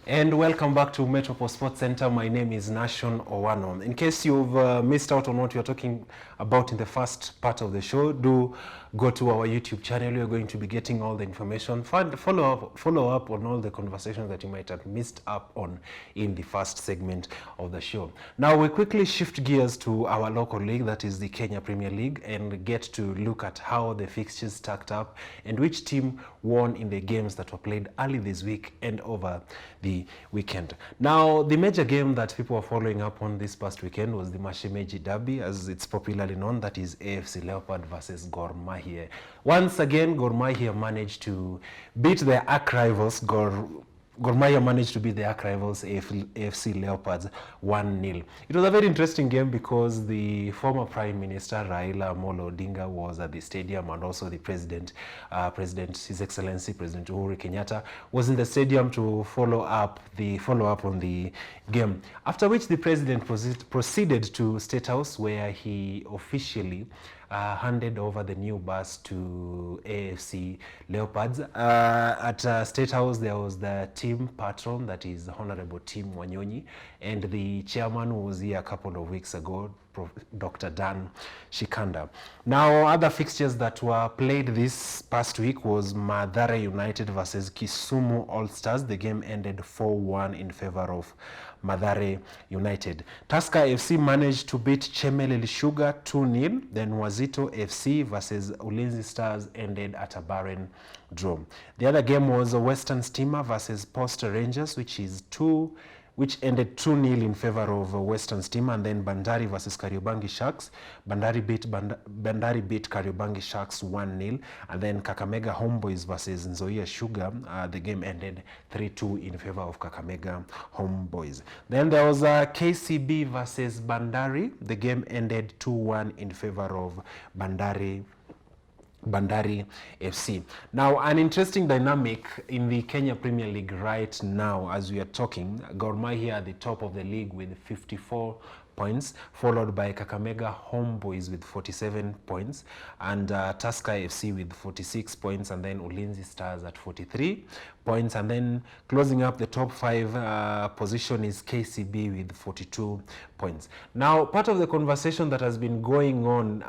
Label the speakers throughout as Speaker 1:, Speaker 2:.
Speaker 1: And welcome back to Metropole Sports Center. My name is Nashon Owano. In case you've missed out on what we are talking about in the first part of the show, do go to our YouTube channel. You're going to be getting all the information. Follow up on all the conversations that you might have missed up on in the first segment of the show. Now we quickly shift gears to our local league, that is the Kenya Premier League, and get to look at how the fixtures stacked up and which team won in the games that were played early this week and over the weekend. Now, the major game that people were following up on this past weekend was the Mashemeji Derby, as it's popularly known, that is AFC Leopard versus Gor Mahia. Once again, Gor Mahia managed to beat their arch rivals, Gor Mahia managed to beat the arch rivals AFC Leopards 1-0. It was a very interesting game because the former Prime Minister Raila Amolo Odinga was at the stadium, and also the President, His Excellency President Uhuru Kenyatta, was in the stadium to follow up on the game. After which the President proceeded to State House, where he officially handed over the new bus to AFC Leopards. At State House, there was the team patron, that is Honorable Tim Wanyonyi, and the chairman who was here a couple of weeks ago, Dr. Dan Shikanda. Now, other fixtures that were played this past week was Mathare United versus Kisumu All Stars. The game ended 4-1 in favor of Mathare United. Tusker FC managed to beat Chemelil Sugar 2-0. Then Wazito FC versus Ulinzi Stars ended at a barren draw. The other game was Western Stima versus Post Rangers, which ended 2-0 in favor of Western Stima, and then Bandari versus Kariobangi Sharks. Bandari beat Kariobangi Sharks 1-0, and then Kakamega Homeboys versus Nzoia Sugar. The game ended 3-2 in favor of Kakamega Homeboys. Then there was KCB versus Bandari. The game ended 2-1 in favor of Bandari FC. Now, an interesting dynamic in the Kenya Premier League right now as we are talking. Gor Mahia at the top of the league with 54 points, followed by Kakamega Homeboys with 47 points, and Tusker FC with 46 points, and then Ulinzi Stars at 43 points, and then closing up the top 5 position is KCB with 42 points. Now, part of the conversation that has been going on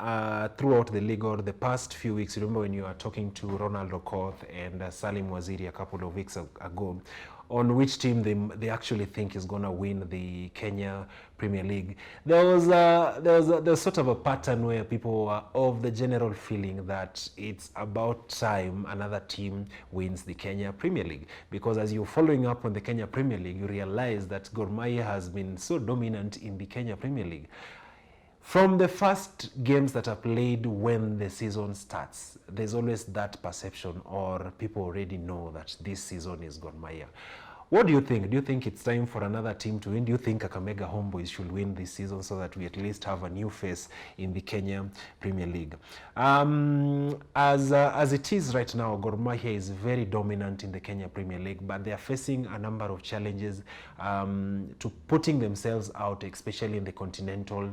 Speaker 1: throughout the league or the past few weeks, remember when you were talking to Ronald Okoth and Salim Waziri a couple of weeks ago, on which team they actually think is going to win the Kenya Premier League. There was sort of a pattern where people were of the general feeling that it's about time another team wins the Kenya Premier League, because as you're following up on the Kenya Premier League, you realize that Gor Mahia has been so dominant in the Kenya Premier League. From the first games that are played when the season starts, there's always that perception, or people already know that this season is Gor Mahia. What do you think? Do you think it's time for another team to win? Do you think Kakamega Homeboys should win this season so that we at least have a new face in the Kenya Premier League? As it is right now, Gor Mahia is very dominant in the Kenya Premier League, but they are facing a number of challenges to putting themselves out, especially in the continental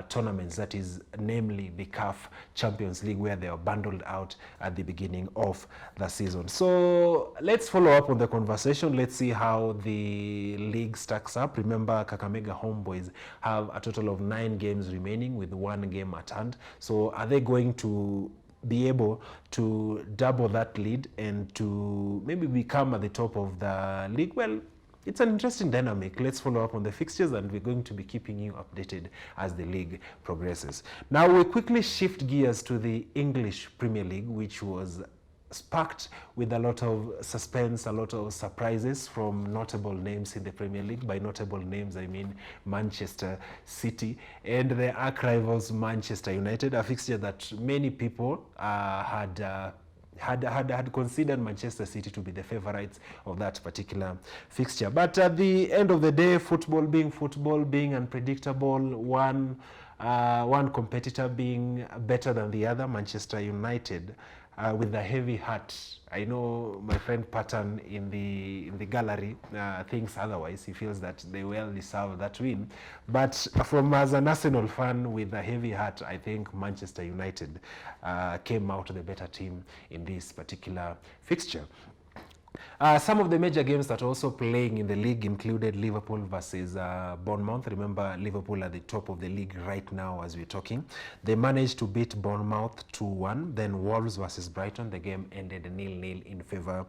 Speaker 1: tournaments, that is namely the CAF Champions League, where they are bundled out at the beginning of the season. So let's follow up on the conversation. Let's see how the league stacks up. Remember, Kakamega Homeboys have a total of 9 games remaining with 1 game at hand. So are they going to be able to double that lead and to maybe become at the top of the league? Well, it's an interesting dynamic. Let's follow up on the fixtures, and we're going to be keeping you updated as the league progresses. Now, we quickly shift gears to the English Premier League, which was sparked with a lot of suspense, a lot of surprises from notable names in the Premier League. By notable names, I mean Manchester City and their arch rivals Manchester United, a fixture that many people had considered Manchester City to be the favorites of that particular fixture. But at the end of the day, football being unpredictable, one competitor being better than the other, Manchester United, with a heavy heart. I know my friend Patton in the gallery thinks otherwise. He feels that they well deserve that win. But as an Arsenal fan with a heavy heart, I think Manchester United came out the better team in this particular fixture. Some of the major games that are also playing in the league included Liverpool versus Bournemouth. Remember, Liverpool are the top of the league right now as we're talking. They managed to beat Bournemouth 2-1. Then Wolves versus Brighton. The game ended 0-0 in favor.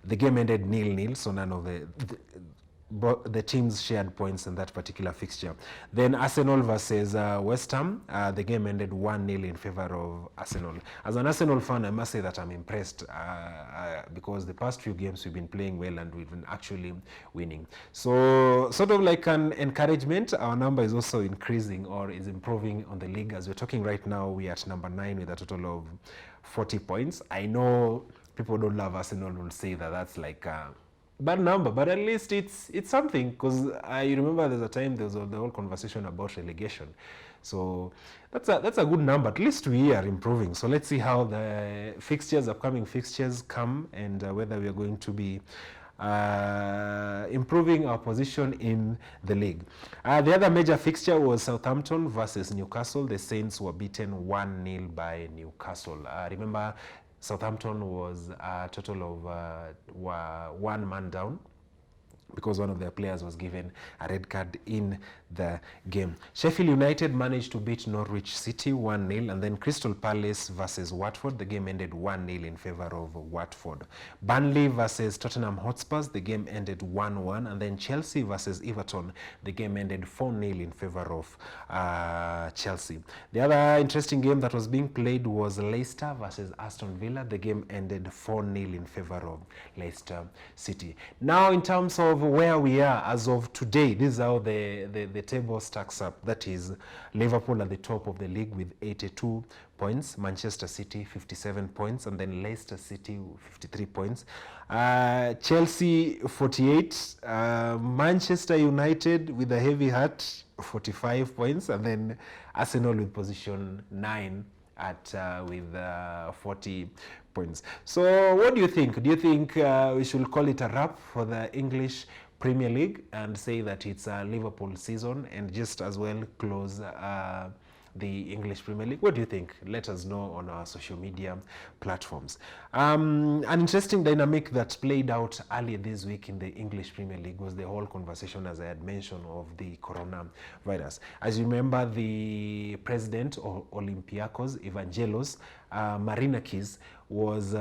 Speaker 1: The game ended 0-0, so none of the teams shared points in that particular fixture. Then Arsenal versus West Ham. The game ended 1-0 in favor of Arsenal. As an Arsenal fan, I must say that I'm impressed because the past few games we've been playing well and we've been actually winning. So sort of like an encouragement, our number is also increasing or is improving on the league. As we're talking right now, we're at number 9 with a total of 40 points. I know people don't love Arsenal will say that that's like bad number, but at least it's something, because I remember there's a time there was the whole conversation about relegation. So that's a good number. At least we are improving. So let's see how the upcoming fixtures come, and whether we are going to be improving our position in the league. The other major fixture was Southampton versus Newcastle. The Saints were beaten 1-0 by Newcastle. Remember, Southampton was a total of 1 man down because one of their players was given a red card in the game. Sheffield United managed to beat Norwich City 1-0, and then Crystal Palace versus Watford. The game ended 1-0 in favor of Watford. Burnley versus Tottenham Hotspurs. The game ended 1-1, and then Chelsea versus Everton. The game ended 4-0 in favor of Chelsea. The other interesting game that was being played was Leicester versus Aston Villa. The game ended 4-0 in favor of Leicester City. Now, in terms of where we are as of today, this is how the table stacks up. That is, Liverpool at the top of the league with 82 points, Manchester City 57 points, and then Leicester City 53 points, Chelsea 48, Manchester United with a heavy heart 45 points, and then Arsenal with position 9 at with 40 points. So what do you think? Do you think we should call it a wrap for the English Premier League and say that it's a Liverpool season, and just as well close the English Premier League? What do you think? Let us know on our social media platforms. An interesting dynamic that played out earlier this week in the English Premier League was the whole conversation, as I had mentioned, of the coronavirus. As you remember, the president of Olympiacos, Evangelos Marinakis, was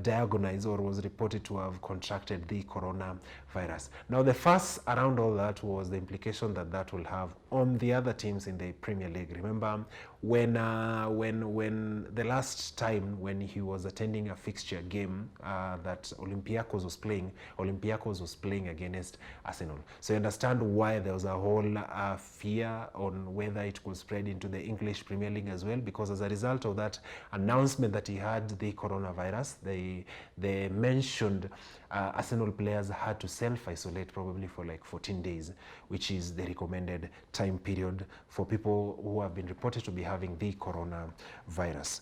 Speaker 1: diagnosed or was reported to have contracted the coronavirus. Now, the fuss around all that was the implication that that will have on the other teams in the Premier League. Remember, when the last time when he was attending a fixture game that Olympiacos was playing against Arsenal. So you understand why there was a whole fear on whether it could spread into the English Premier League as well, because as a result of that announcement that he had the coronavirus, they mentioned Arsenal players had to self-isolate probably for like 14 days, which is the recommended time period for people who have been reported to be having the coronavirus.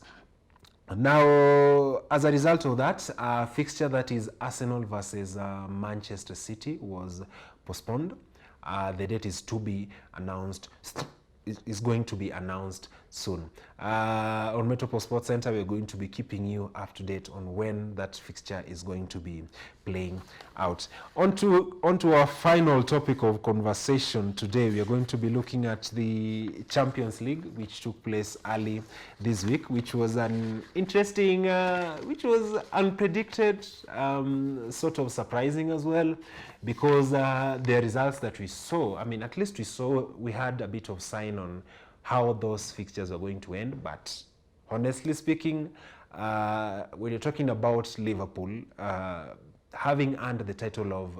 Speaker 1: Now, as a result of that, a fixture that is Arsenal versus Manchester City was postponed. The date is to be announced. Is going to be announced soon. On Metropole Sports Center, we're going to be keeping you up to date on when that fixture is going to be playing out. On to our final topic of conversation today. We are going to be looking at the Champions League, which took place early this week, which was an interesting, which was unpredicted, sort of surprising as well, because the results that we saw, I mean, at least we had a bit of sign on how those fixtures are going to end. But honestly speaking, when you're talking about Liverpool, having earned the title of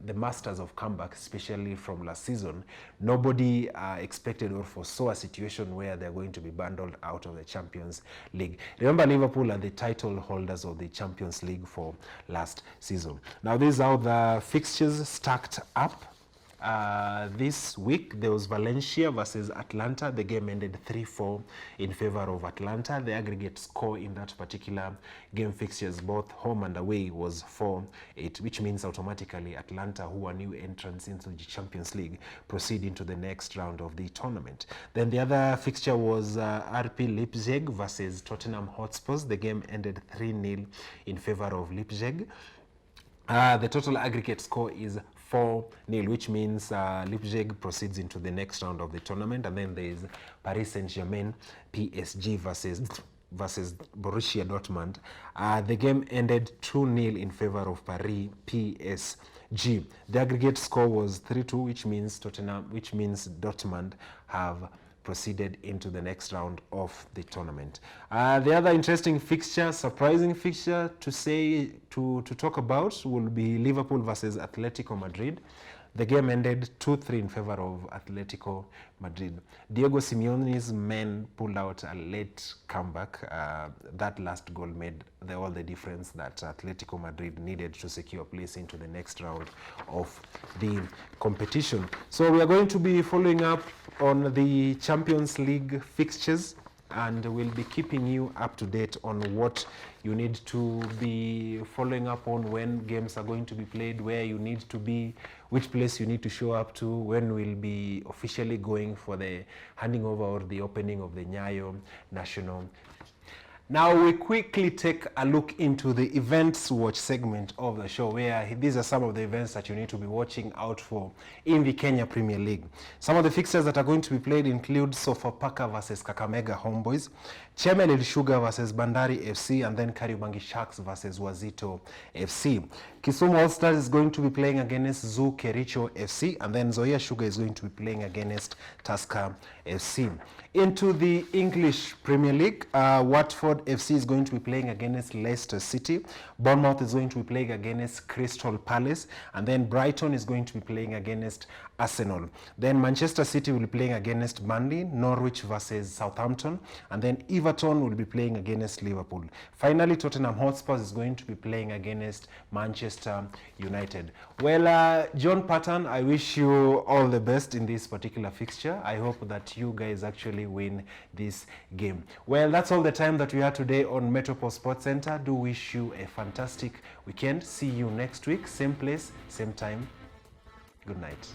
Speaker 1: the Masters of Comeback, especially from last season, nobody expected or foresaw a situation where they're going to be bundled out of the Champions League. Remember, Liverpool are the title holders of the Champions League for last season. Now, this is how the fixtures stacked up. This week there was Valencia versus Atlanta. The game ended 3-4 in favor of Atlanta. The aggregate score in that particular game fixtures, both home and away, was 4-8, which means automatically Atlanta, who are new entrants into the Champions League, proceed into the next round of the tournament. Then the other fixture was RP Leipzig versus Tottenham Hotspurs. The game ended 3-0 in favor of Leipzig. The total aggregate score is 4-0, which means Leipzig proceeds into the next round of the tournament, and then there is Paris Saint-Germain PSG versus Borussia Dortmund. The game ended 2-0 in favor of Paris PSG. The aggregate score was 3-2, which means Dortmund have proceeded into the next round of the tournament. The other interesting fixture, surprising fixture to talk about will be Liverpool versus Atletico Madrid. The game ended 2-3 in favor of Atletico Madrid. Diego Simeone's men pulled out a late comeback. That last goal made all the difference that Atletico Madrid needed to secure a place into the next round of the competition. So we are going to be following up on the Champions League fixtures, and we'll be keeping you up to date on what you need to be following up on, when games are going to be played, where you need to be, which place you need to show up to, when we'll be officially going for the handing over or the opening of the Nyayo National. Now we quickly take a look into the events watch segment of the show, where these are some of the events that you need to be watching out for in the Kenya Premier League. Some of the fixtures that are going to be played include Sofapaka versus Kakamega Homeboys, Chemelil Sugar versus Bandari FC, and then Kariobangi Sharks versus Wazito FC. Kisumu All Stars is going to be playing against Zoo Kericho FC, and then Zoya Sugar is going to be playing against Tusker FC. Into the English Premier League, Watford FC is going to be playing against Leicester City. Bournemouth is going to be playing against Crystal Palace, and then Brighton is going to be playing against Arsenal. Then Manchester City will be playing against Burnley, Norwich versus Southampton, and then Everton will be playing against Liverpool. Finally, Tottenham Hotspur is going to be playing against Manchester United. Well, John Patton, I wish you all the best in this particular fixture. I hope that you guys actually win this game. Well, that's all the time that we have today on Metropole Sports Center. Do wish you a fantastic weekend. See you next week, same place, same time. Good night.